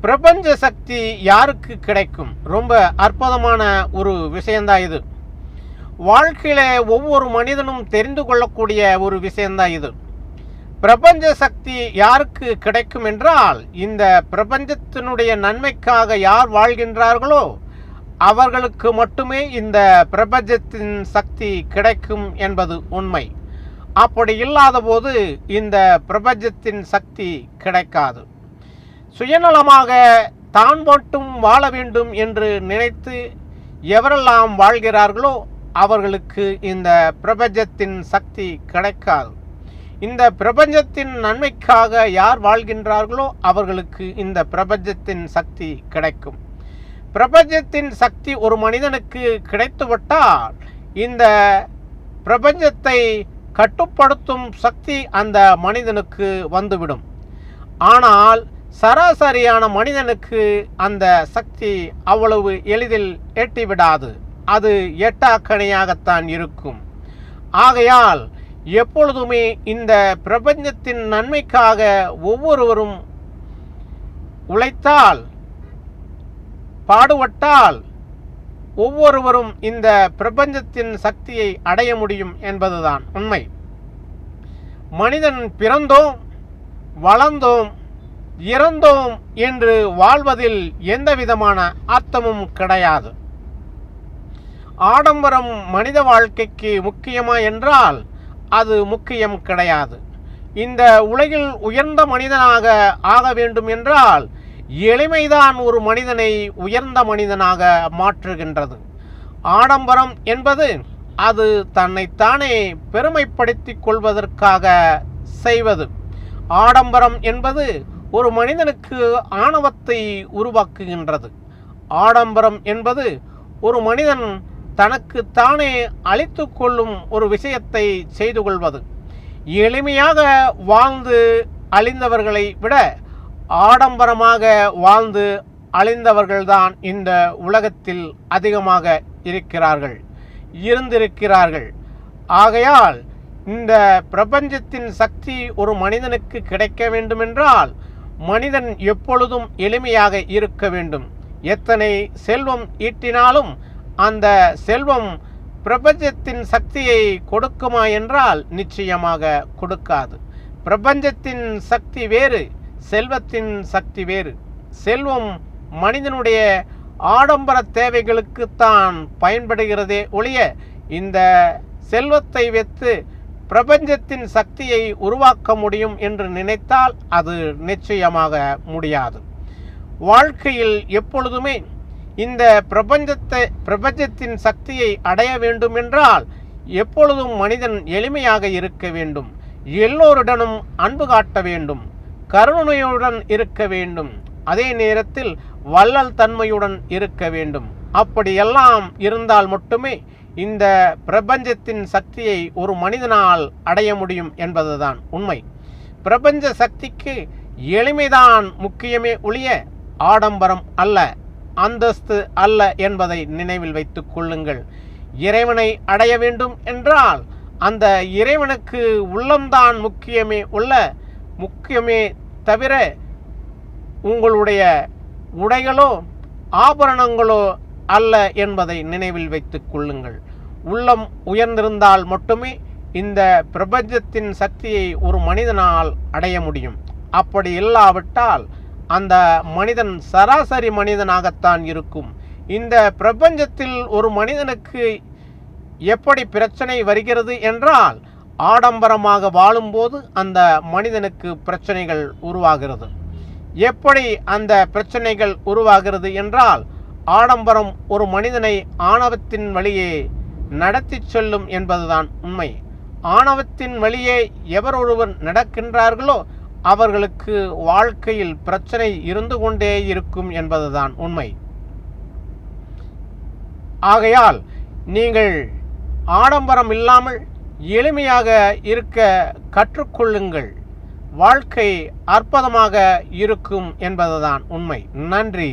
பிரபஞ்ச சக்தி யாருக்கு கிடைக்கும்? ரொம்ப அற்புதமான ஒரு விஷயந்தான் இது. வாழ்க்கையில ஒவ்வொரு மனிதனும் தெரிந்து கொள்ளக்கூடிய ஒரு விஷயந்தான் இது. பிரபஞ்ச சக்தி யாருக்கு கிடைக்கும் என்றால், இந்த பிரபஞ்சத்தினுடைய நன்மைக்காக யார் வாழ்கின்றார்களோ அவர்களுக்கு மட்டுமே இந்த பிரபஞ்சத்தின் சக்தி கிடைக்கும் என்பது உண்மை. அப்படி இல்லாத போது இந்த பிரபஞ்சத்தின் சக்தி கிடைக்காது. சுயநலமாக தான் மட்டும் வாழ வேண்டும் என்று நினைத்து எவரெல்லாம் வாழ்கிறார்களோ அவர்களுக்கு இந்த பிரபஞ்சத்தின் சக்தி கிடைக்காது. இந்த பிரபஞ்சத்தின் நன்மைக்காக யார் வாழ்கின்றார்களோ அவர்களுக்கு இந்த பிரபஞ்சத்தின் சக்தி கிடைக்கும். பிரபஞ்சத்தின் சக்தி ஒரு மனிதனுக்கு கிடைத்துவிட்டால் இந்த பிரபஞ்சத்தை கட்டுப்படுத்தும் சக்தி அந்த மனிதனுக்கு வந்துவிடும். ஆனால் சராசரியான மனிதனுக்கு அந்த சக்தி அவ்வளவு எளிதில் எட்டிவிடாது. அது எட்டாக்கணியாகத்தான் இருக்கும். ஆகையால் எப்பொழுதுமே இந்த பிரபஞ்சத்தின் நன்மைக்காக ஒவ்வொருவரும் உழைத்தால், பாடுபட்டால் ஒவ்வொருவரும் இந்த பிரபஞ்சத்தின் சக்தியை அடைய முடியும் என்பதுதான் உண்மை. மனிதன் பிறந்தோம், வளர்ந்தோம், இறந்தோம் என்று வாழ்வதில் எந்த விதமான அர்த்தமும் கிடையாது. ஆடம்பரம் மனித வாழ்க்கைக்கு முக்கியமா என்றால் அது முக்கியம் கிடையாது. இந்த உலகில் உயர்ந்த மனிதனாக ஆக வேண்டும் என்றால் எளிமைதான் ஒரு மனிதனை உயர்ந்த மனிதனாக மாற்றுகின்றது. ஆடம்பரம் என்பது அது தன்னைத்தானே பெருமைப்படுத்திக் கொள்வதற்காக செய்வது. ஆடம்பரம் என்பது ஒரு மனிதனுக்கு ஆணவத்தை உருவாக்குகின்றது. ஆடம்பரம் என்பது ஒரு மனிதன் தனக்கு தானே அழித்து கொள்ளும் ஒரு விஷயத்தை செய்து கொள்வது. எளிமையாக வாழ்ந்து அழிந்தவர்களை விட ஆடம்பரமாக வாழ்ந்து அழிந்தவர்கள்தான் இந்த உலகத்தில் அதிகமாக இருந்திருக்கிறார்கள். ஆகையால் இந்த பிரபஞ்சத்தின் சக்தி ஒரு மனிதனுக்கு கிடைக்க வேண்டுமென்றால் மனிதன் எப்பொழுதும் எளிமையாக இருக்க வேண்டும். எத்தனை செல்வம் ஈட்டினாலும் அந்த செல்வம் பிரபஞ்சத்தின் சக்தியை கொடுக்குமா என்றால் நிச்சயமாக கொடுக்காது. பிரபஞ்சத்தின் சக்தி வேறு, செல்வத்தின் சக்தி வேறு. செல்வம் மனிதனுடைய ஆடம்பர தேவைகளுக்குத்தான் பயன்படுகிறதே ஒழிய இந்த செல்வத்தை வைத்து பிரபஞ்சத்தின் சக்தியை உருவாக்க முடியும் என்று நினைத்தால் அது நிச்சயமாக முடியாது. வாழ்க்கையில் எப்பொழுதுமே இந்த பிரபஞ்சத்தின் சக்தியை அடைய வேண்டும் என்றால் எப்பொழுதும் மனிதன் எளிமையாக இருக்க வேண்டும். எல்லோருடனும் அன்பு காட்ட வேண்டும். கருணையுடன் இருக்க வேண்டும். அதே நேரத்தில் வள்ளல் தன்மையுடன் இருக்க வேண்டும். அப்படியெல்லாம் இருந்தால் மட்டுமே இந்த பிரபஞ்சத்தின் சக்தியை ஒரு மனிதனால் அடைய முடியும் என்பதுதான் உண்மை. பிரபஞ்ச சக்திக்கு எளிமைதான் முக்கியமே ஒழிய ஆடம்பரம் அல்ல, அந்தஸ்து அல்ல என்பதை நினைவில் வைத்துக் கொள்ளுங்கள். இறைவனை அடைய வேண்டும் என்றால் அந்த இறைவனுக்கு உள்ளம்தான் முக்கியமே தவிர உங்களுடைய உடைகளோ ஆபரணங்களோ அல்ல என்பதை நினைவில் வைத்துக் கொள்ளுங்கள். உள்ளம் உயர்ந்திருந்தால் மட்டுமே இந்த பிரபஞ்சத்தின் சக்தியை ஒரு மனிதனால் அடைய முடியும். அப்படி இல்லாவிட்டால் அந்த மனிதன் சராசரி மனிதனாகத்தான் இருக்கும். இந்த பிரபஞ்சத்தில் ஒரு மனிதனுக்கு எப்படி பிரச்சனை வருகிறது என்றால் ஆடம்பரமாக வாழும்போது அந்த மனிதனுக்கு பிரச்சனைகள் உருவாகிறது. எப்படி அந்த பிரச்சனைகள் உருவாகிறது என்றால் ஆடம்பரம் ஒரு மனிதனை ஆணவத்தின் வழியே நடத்தி செல்லும் என்பதுதான் உண்மை. ஆணவத்தின் வழியே எவர் ஒருவர் நடக்கின்றார்களோ அவர்களுக்கு வாழ்க்கையில் பிரச்சனை இருந்து கொண்டே இருக்கும் என்பதுதான் உண்மை. ஆகையால் நீங்கள் ஆடம்பரம் இல்லாமல் எளிமையாக இருக்க கற்றுக்கொள்ளுங்கள். வாழ்க்கை அற்புதமாக இருக்கும் என்பதுதான் உண்மை. நன்றி.